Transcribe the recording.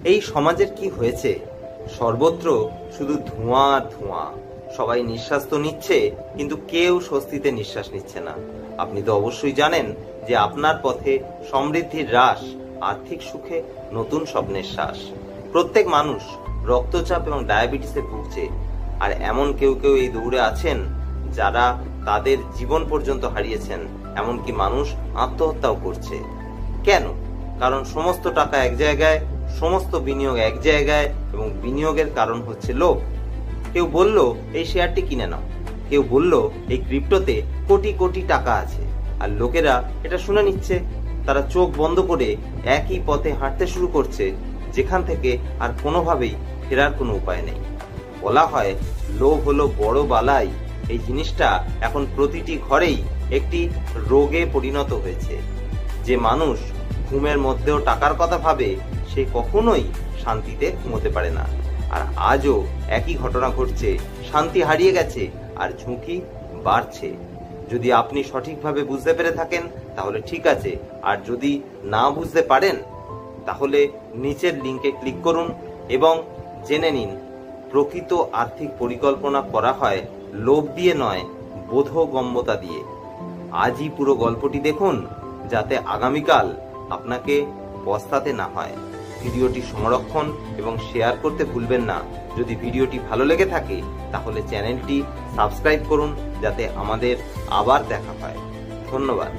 এই সমাজের কি হয়েছে? সর্বত্র শুধু ধোঁয়া আর ধোঁয়া। সবাই নিঃশ্বাস তো নিচ্ছে, কিন্তু কেউ স্বস্তিতে নিঃশ্বাস নিচ্ছে না। আপনি তো অবশ্যই জানেন যে আপনার পথে সমৃদ্ধির হ্রাস, আর্থিক সুখে নতুন স্বপ্নের শ্বাস। প্রত্যেক মানুষ রক্তচাপ এবং ডায়াবেটিসে ভুগছে, আর এমন কেউ কেউ এই দৌড়ে আছেন যারা তাদের জীবন পর্যন্ত হারিয়েছেন। এমনকি মানুষ আত্মহত্যাও করছে। কেন? কারণ সমস্ত টাকা এক জায়গায়, সমস্ত বিনিয়োগ এক জায়গায়, এবং বিনিয়োগের কারণ হচ্ছে লোভ। কেউ বলল এই শেয়ারটি কিনে নাও, কেউ বলল এই ক্রিপ্টোতে কোটি কোটি টাকা আছে, আর লোকেরা এটা শুনে নিচ্ছে। তারা চোখ বন্ধ করে একই পথে হাঁটতে শুরু করছে, যেখান থেকে আর কোনোভাবেই ফেরার কোনো উপায় নেই। বলা হয় লোভ হলো বড় বালাই। এই জিনিসটা এখন প্রতিটি ঘরেই একটি রোগে পরিণত হয়েছে। যে মানুষ ঘুমের মধ্যেও টাকার কথা ভাবে, সে কখনোই শান্তিতে ঘুমোতে পারে না। আর আজও একই ঘটনা ঘটছে, শান্তি হারিয়ে গেছে আর ঝুঁকি বাড়ছে। যদি আপনি সঠিকভাবে বুঝতে পেরে থাকেন তাহলে ঠিক আছে, আর যদি না বুঝতে পারেন তাহলে নিচের লিঙ্কে ক্লিক করুন এবং জেনে নিন প্রকৃত আর্থিক পরিকল্পনা করা হয় লোভ দিয়ে নয়, বোধগম্যতা দিয়ে। আজই পুরো গল্পটি দেখুন, যাতে আগামীকাল আপনাকে পস্তাতে না হয়। ভিডিওটি সংরক্ষণ এবং শেয়ার করতে ভুলবেন না। যদি ভিডিওটি ভালো লেগে থাকে তাহলে চ্যানেলটি সাবস্ক্রাইব করুন, যাতে আমাদের আবার দেখা হয়। ধন্যবাদ।